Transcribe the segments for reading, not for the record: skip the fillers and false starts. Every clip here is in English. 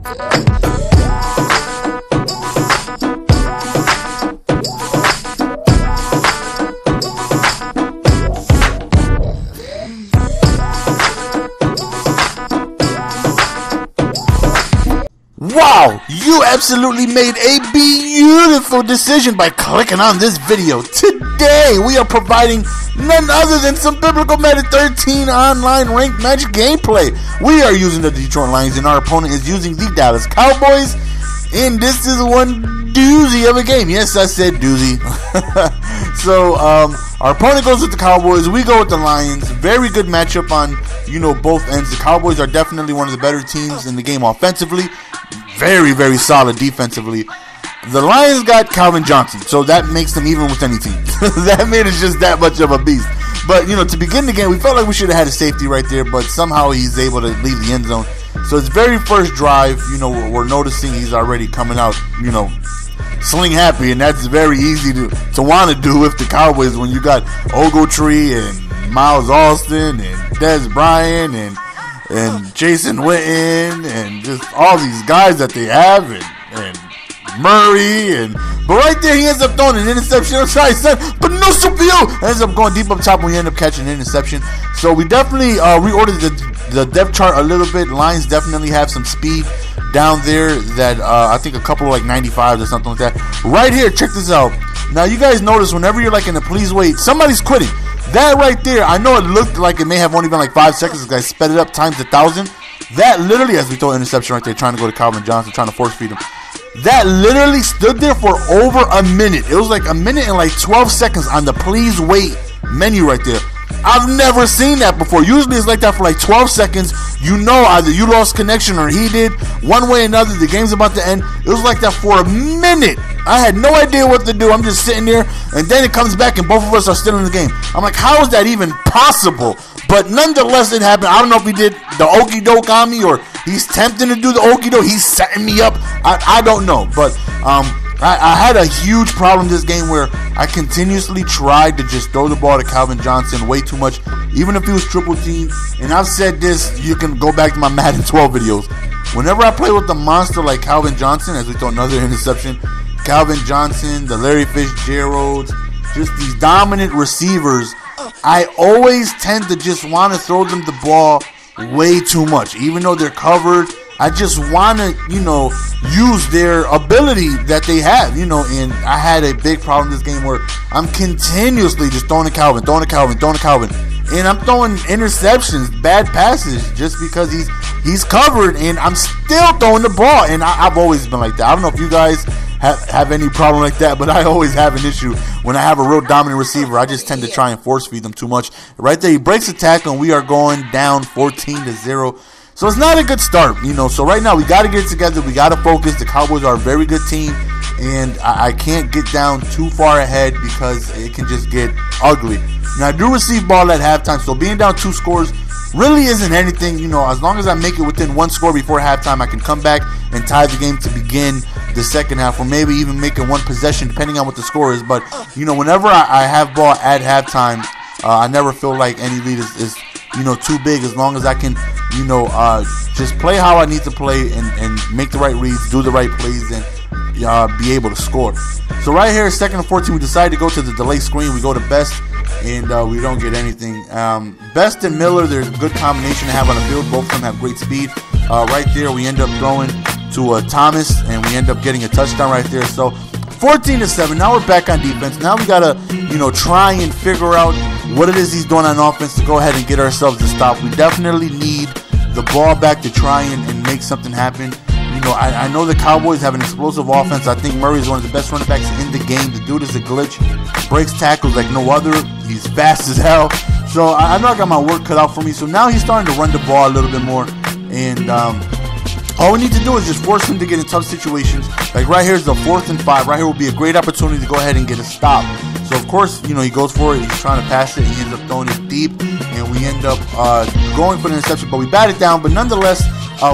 Wow, you absolutely made a beautiful decision by clicking on this video. Today, we are providing none other than some biblical Madden 13 online ranked match gameplay. We are using the Detroit Lions and our opponent is using the Dallas Cowboys. And this is one doozy of a game. Yes, I said doozy. So, our opponent goes with the Cowboys. We go with the Lions. Very good matchup on, both ends. The Cowboys are definitely one of the better teams in the game offensively. Very, very solid defensively. The Lions got Calvin Johnson, so that makes them even with any team. That made it just that much of a beast. But, to begin the game, we felt like we should have had a safety right there, but somehow he's able to leave the end zone. So his very first drive, we're noticing he's already coming out, sling happy, and that's very easy to want to do with the Cowboys when you got Ogletree and Miles Austin and Dez Bryant and Jason Witten and just all these guys that they have and Murray but right there he ends up throwing an interception. I'm sorry, son, but no Seville ends up going deep up top when we end up catching an interception. So we definitely reordered the depth chart a little bit. Lions definitely have some speed down there that I think a couple like 95s or something like that. Right here, check this out. Now you guys notice whenever you're like in the please wait, somebody's quitting. That right there, I know it looked like it may have only been like 5 seconds. This guy sped it up times 1,000. That literally, as we throw an interception right there, trying to go to Calvin Johnson, trying to force feed him. That literally stood there for over a minute. It was like a minute and like 12 seconds on the please wait menu right there. I've never seen that before. Usually it's like that for like 12 seconds. Either you lost connection or he did. One way or another, the game's about to end. It was like that for a minute. I had no idea what to do. I'm just sitting there, and then it comes back, and both of us are still in the game. I'm like, how is that even possible? But nonetheless, it happened. I don't know if he did the okie doke on me or he's tempting to do the okie doke. He's setting me up. I don't know. But I had a huge problem this game where I continuously tried to just throw the ball to Calvin Johnson way too much, even if he was triple teamed. And I've said this, you can go back to my Madden 12 videos. Whenever I play with the monster like Calvin Johnson, as we throw another interception, Calvin Johnson, the Larry Fitzgeralds, just these dominant receivers, I always tend to just want to throw them the ball way too much. Even though they're covered, I just want to, use their ability that they have, and I had a big problem this game where I'm continuously just throwing to Calvin, and I'm throwing interceptions, bad passes, just because he's covered, and I'm still throwing the ball, and I've always been like that. I don't know if you guys have any problem like that, but I always have an issue when I have a real dominant receiver. I just tend to try and force feed them too much. Right there, he breaks the tackle, and we are going down 14-0. So it's not a good start, So right now we got to get it together. We got to focus. The Cowboys are a very good team, and I can't get down too far ahead because it can just get ugly. Now I do receive ball at halftime, so being down 2 scores really isn't anything. As long as I make it within 1 score before halftime, I can come back and tie the game to begin the second half, or maybe even make it 1 possession, depending on what the score is. But whenever I have ball at halftime, I never feel like any lead is too big, as long as I can, just play how I need to play and make the right reads, do the right plays, and be able to score. So right here, 2nd and 14, we decide to go to the delay screen. We go to Best, and we don't get anything. Best and Miller, there's a good combination to have on the field. Both of them have great speed. Right there, we end up throwing to Thomas, and we end up getting a touchdown right there. So 14-7. Now we're back on defense. Now we gotta, try and figure out what it is he's doing on offense to go ahead and get ourselves to stop. We definitely need the ball back to try and make something happen. I know the Cowboys have an explosive offense. I think Murray is one of the best running backs in the game. The dude is a glitch, breaks tackles like no other. He's fast as hell. So I know I got my work cut out for me. So now he's starting to run the ball a little bit more, and all we need to do is just force him to get in tough situations. Like right here is the 4th and 5. Right here will be a great opportunity to go ahead and get a stop. So of course, he goes for it. He's trying to pass it. He ends up throwing it deep, and we end up going for the interception. But we bat it down. But nonetheless,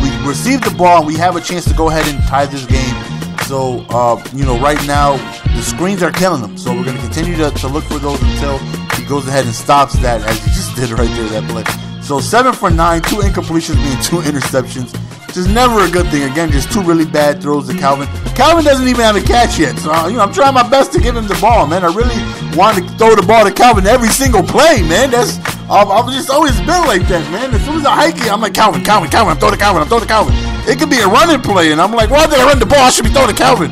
we received the ball, and we have a chance to go ahead and tie this game. So right now the screens are killing them. So we're going to continue to look for those until he goes ahead and stops that, as he just did right there, that play. So 7 for 9, 2 incompletions, meaning 2 interceptions. which is never a good thing. Again, just 2 really bad throws to Calvin. Calvin doesn't even have a catch yet, so I'm trying my best to give him the ball, man. I really want to throw the ball to Calvin every single play, man. I've just always been like that, man. As soon as I hike it, I'm like, Calvin, I'm throwing to Calvin. It could be a running play, and I'm like, why did I run the ball? I should be throwing to Calvin.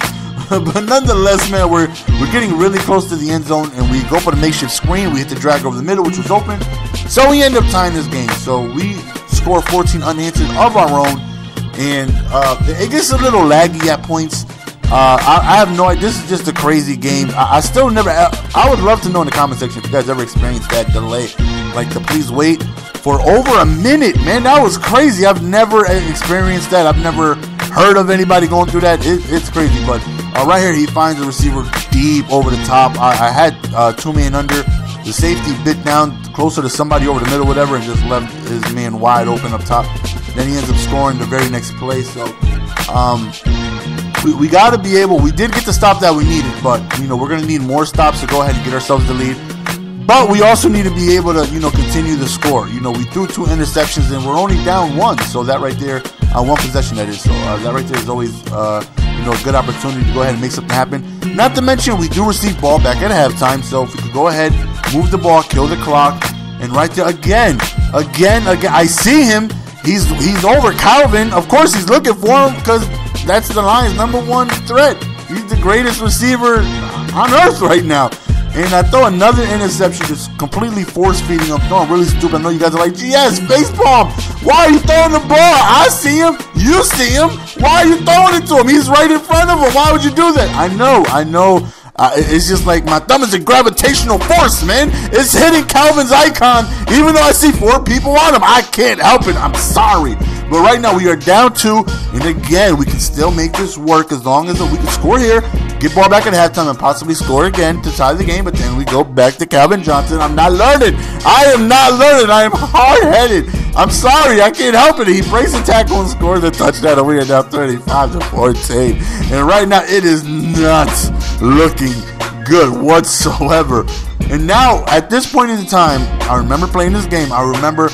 But nonetheless, man, we're getting really close to the end zone, and we go for the makeshift screen. We hit the drag over the middle, which was open. So we end up tying this game. So we score 14 unanswered of our own, and it gets a little laggy at points. I have no idea. This is just a crazy game. I still never. I would love to know in the comment section if you guys ever experienced that delay, like the please wait for over a minute. Man, that was crazy. I've never experienced that. I've never heard of anybody going through that. It's crazy. But right here, he finds the receiver deep over the top. I had 2 man under. The safety bit down closer to somebody over the middle, whatever, and just left his man wide open up top. Then he ends up scoring the very next play. So we got to be able. We did get the stop that we needed, but we're going to need more stops to go ahead and get ourselves the lead. But we also need to be able to continue the score. We threw 2 interceptions and we're only down 1. So that right there, 1 possession that is. So that right there is always a good opportunity to go ahead and make something happen. Not to mention we do receive ball back at halftime. So if we could go ahead, move the ball, kill the clock, and right there again. I see him. He's over Calvin. Of course he's looking for him because that's the Lions' #1 threat. He's the greatest receiver on earth right now. And I throw another interception, just completely force-feeding him. Throwing really stupid. I know you guys are like, GS, facepalm. Why are you throwing the ball? I see him. You see him. Why are you throwing it to him? He's right in front of him. Why would you do that? I know. It's just like my thumb is a gravitational force, man. It's hitting Calvin's icon, even though I see 4 people on him. I can't help it. I'm sorry. But right now we are down 2, and again, we can still make this work as long as we can score here, get ball back at halftime, and possibly score again to tie the game, but then we go back to Calvin Johnson. I'm not learning. I am not learning. I am hard-headed. I'm sorry. I can't help it. He breaks the tackle and scores the touchdown, and we are down 35-14. And right now, it is not looking good whatsoever. And now, at this point in time, I remember playing this game. I remember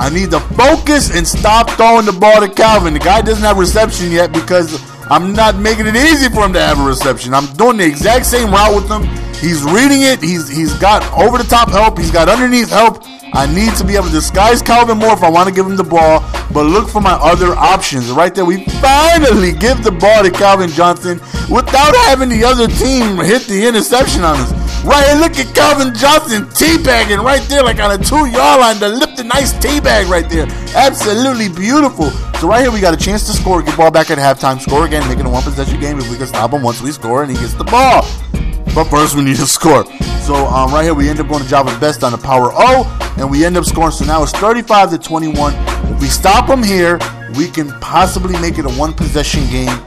I need to focus and stop throwing the ball to Calvin. The guy doesn't have reception yet because I'm not making it easy for him to have a reception. I'm doing the exact same route with him. He's reading it. He's got over-the-top help. He's got underneath help. I need to be able to disguise Calvin more if I want to give him the ball, but look for my other options. Right there, we finally give the ball to Calvin Johnson without having the other team hit the interception on us. Right here, look at Calvin Johnson teabagging right there like on a 2-yard line. The lifted nice teabag right there. Absolutely beautiful. So right here, we got a chance to score, get ball back at halftime, score again, making a 1-possession game if we can stop him once we score and he gets the ball. But first, we need to score. So right here, we end up going to Java's best on the power O, and we end up scoring. So now it's 35-21. If we stop him here, we can possibly make it a 1-possession game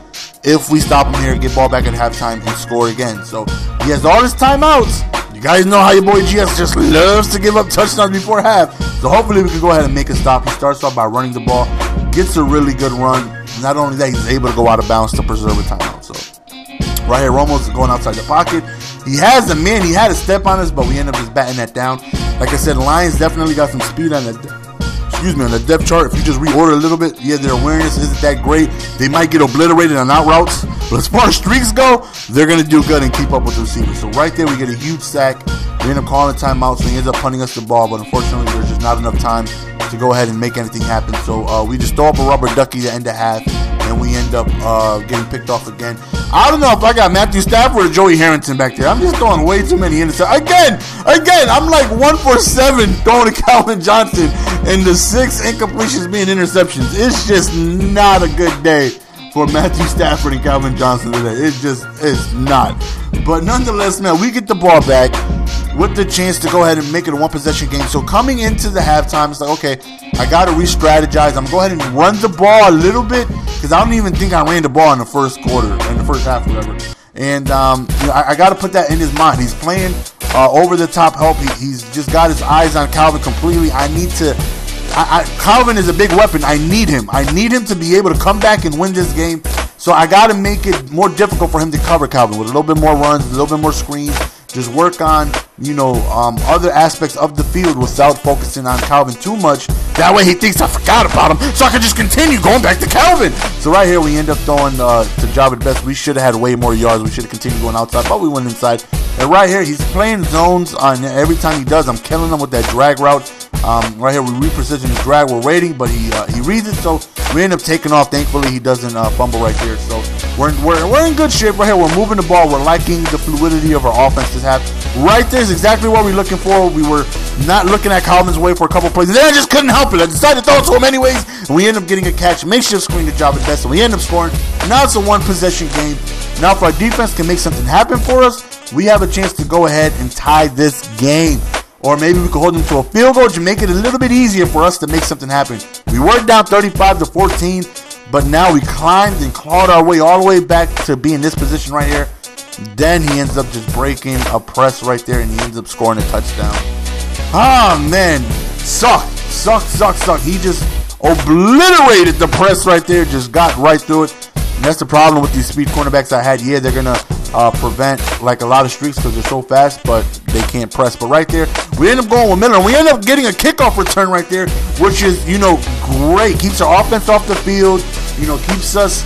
if we stop him here, get ball back at halftime, and score again. So he has all his timeouts. You guys know how your boy GS just loves to give up touchdowns before half. So hopefully we can go ahead and make a stop. He starts off by running the ball, gets a really good run. Not only that, he's able to go out of bounds to preserve a timeout. So right here, Romo's going outside the pocket. He has a man. He had a step on us, but we end up just batting that down. Like I said, Lions definitely got some speed on on the depth chart. If you just reorder a little bit, yeah, their awareness isn't that great. They might get obliterated on out routes, but as far as streaks go, they're going to do good and keep up with the receivers. So right there, we get a huge sack. We end up calling a timeout, so he ends up punting us the ball, but unfortunately, there's just not enough time to go ahead and make anything happen. So we just throw up a rubber ducky to end the half, and we end up getting picked off again. I don't know if I got Matthew Stafford or Joey Harrington back there. I'm just throwing way too many interceptions. Again, I'm like 1 for 7 throwing to Calvin Johnson, and the 6 incompletions being interceptions. It's just not a good day for Matthew Stafford and Calvin Johnson today. It just is not. But nonetheless, man, we get the ball back with the chance to go ahead and make it a 1-possession game. So coming into the halftime, it's like, okay, I got to re-strategize. I'm going to go ahead and run the ball a little bit because I don't even think I ran the ball in the first quarter, in the first half, whatever. And I got to put that in his mind. He's playing over-the-top help. He's just got his eyes on Calvin completely. I need to Calvin is a big weapon. I need him. I need him to be able to come back and win this game. So I got to make it more difficult for him to cover Calvin with a little bit more runs, a little bit more screens. Just work on other aspects of the field without focusing on Calvin too much. That way he thinks I forgot about him, so I can just continue going back to Calvin. So right here we end up throwing to Job at best. We should have had way more yards. We should have continued going outside, but we went inside. And right here he's playing zones on every time he does. I'm killing him with that drag route. Right here we reposition his drag. We're waiting, but he reads it, so we end up taking off. Thankfully he doesn't fumble right there. So we're in good shape right here. We're moving the ball. We're liking the fluidity of our offense this half. Right there is exactly what we're looking for. We were not looking at Calvin's way for a couple plays, and then I just couldn't help it. I decided to throw it to him anyways, and we end up getting a catch. Makeshift screen to Job at best, and we end up scoring. Now it's a one-possession game. Now if our defense can make something happen for us, we have a chance to go ahead and tie this game. Or maybe we could hold them to a field goal to make it a little bit easier for us to make something happen. We were down 35-14, but now we climbed and clawed our way all the way back to be in this position right here. Then he ends up just breaking a press right there, and he ends up scoring a touchdown. Oh, man. Suck. He just obliterated the press right there, just got right through it. And that's the problem with these speed cornerbacks I had. Yeah, they're going to prevent like a lot of streaks because they're so fast, but they can't press. But right there, we end up going with Miller, and we end up getting a kickoff return right there, which is, great. Keeps our offense off the field, keeps us,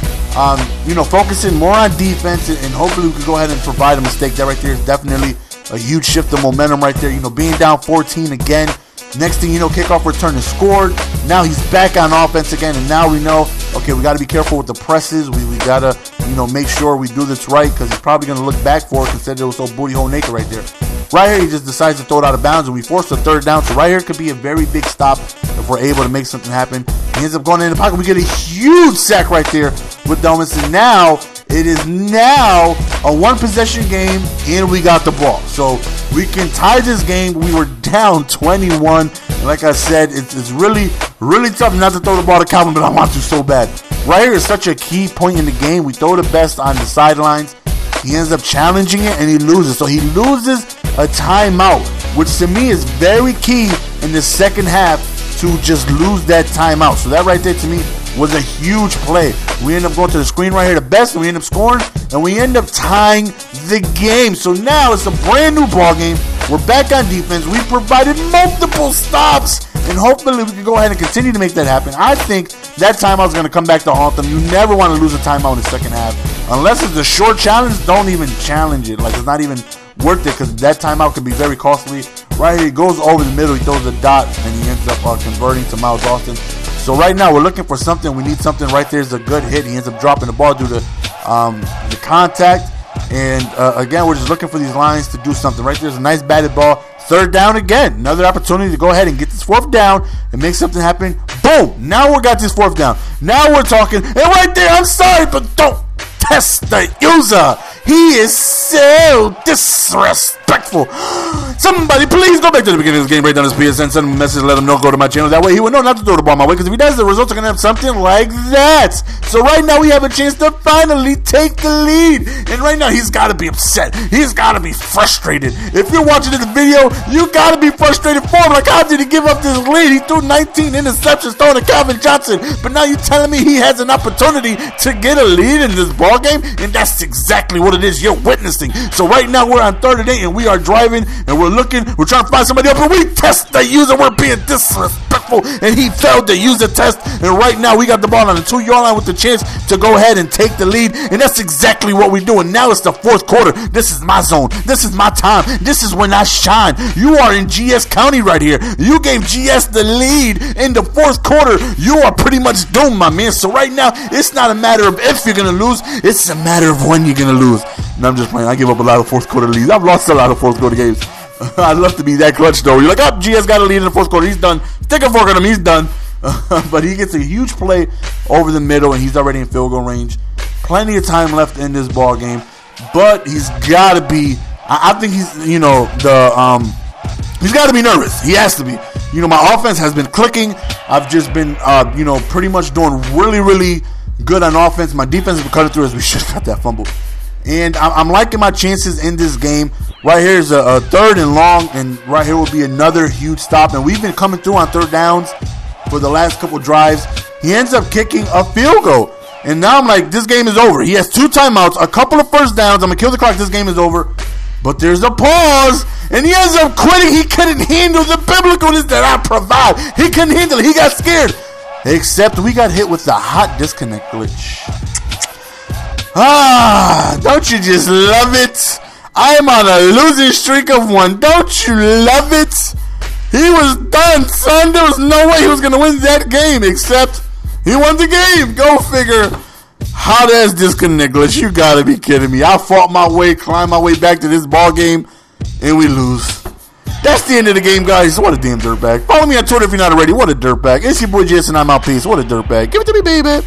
focusing more on defense, and hopefully we can go ahead and provide a mistake. That right there is definitely a huge shift of momentum right there. Being down 14 again. Next thing you know, kickoff return is scored. Now he's back on offense again, and now we know, okay, we got to be careful with the presses. We got to, make sure we do this right, because he's probably going to look back for it, considering it was so booty hole naked right there. Right here, he just decides to throw it out of bounds, and we force a third down. So right here could be a very big stop if we're able to make something happen. He ends up going in the pocket. We get a huge sack right there with Domas, and now it is now a one-possession game, and we got the ball. So we can tie this game. We were down 21. And like I said, it's really, really tough not to throw the ball to Calvin, but I want to so bad. Right here is such a key point in the game. We throw the best on the sidelines. He ends up challenging it, and he loses. So he loses a timeout, which to me is very key in the second half to just lose that timeout. So that right there to me was a huge play. We end up going to the screen right here, the best, and we end up scoring, and we end up tying the game. So now it's a brand new ball game. We're back on defense. We provided multiple stops, and hopefully we can go ahead and continue to make that happen. I think that timeout is going to come back to haunt them. You never want to lose a timeout in the second half. Unless it's a short challenge, don't even challenge it. Like, it's not even worth it, because that timeout can be very costly. Right here, he goes over the middle, he throws a dot, and he ends up converting to Miles Austin. So right now, we're looking for something. We need something. Right there's a good hit. He ends up dropping the ball due to the contact. And again, we're just looking for these lines to do something. Right there's a nice batted ball. Third down again. Another opportunity to go ahead and get this fourth down and make something happen. Boom! Now we got this fourth down. Now we're talking. And right there, I'm sorry, but don't test the user. He is so disrespectful. Somebody please go back to the beginning of this game, break down his PSN, send him a message, let him know, go to my channel. That way he will know not to throw the ball my way, because if he does, the results are going to have something like that. So right now we have a chance to finally take the lead. And right now he's got to be upset. He's got to be frustrated. If you're watching this video, you got to be frustrated for him. Like, how did he give up this lead? He threw 19 interceptions throwing to Calvin Johnson. But now you're telling me he has an opportunity to get a lead in this ball game? And that's exactly what it is you're witnessing. So right now we're on 3rd and 8, and we are driving, and we're trying to find somebody else, but we test the user. We're being disrespectful, and he failed to use the test. And right now we got the ball on the 2-yard line with the chance to go ahead and take the lead, and that's exactly what we're doing. Now it's the 4th quarter. This is my zone. This is my time. This is when I shine. You are in GS County right here. You gave GS the lead in the 4th quarter. You are pretty much doomed, my man. So right now it's not a matter of if you're going to lose. It's a matter of when you're going to lose. And I'm just playing. I give up a lot of 4th quarter leads. I've lost a lot of 4th quarter games. I'd love to be that clutch, though. You're like, oh, GS got a lead in the 4th quarter. He's done. Stick a fork on him. He's done. But he gets a huge play over the middle, and he's already in field goal range. Plenty of time left in this ball game. But he's got to be, I think he's, he's got to be nervous. He has to be. My offense has been clicking. I've just been, pretty much doing really, really good on offense. My defense has been cutting through as we should have got that fumble. And I'm liking my chances in this game. Right here is a 3rd and long, and right here will be another huge stop. And we've been coming through on 3rd downs for the last couple drives. He ends up kicking a field goal. And now I'm like, this game is over. He has 2 timeouts, a couple of first downs. I'm going to kill the clock. This game is over. But there's a pause, and he ends up quitting. He couldn't handle the biblicalness that I provide. He couldn't handle it. He got scared. Except we got hit with the hot disconnect glitch. Don't you just love it? I am on a losing streak of 1. Don't you love it? He was done, son. There was no way he was going to win that game, except he won the game. Go figure. Hot ass disconnect glitch. You got to be kidding me. I fought my way, climbed my way back to this ball game, and we lose. That's the end of the game, guys. What a damn dirtbag. Follow me on Twitter if you're not already. What a dirtbag. It's your boy Jason. I'm out. Peace. What a dirtbag. Give it to me, baby.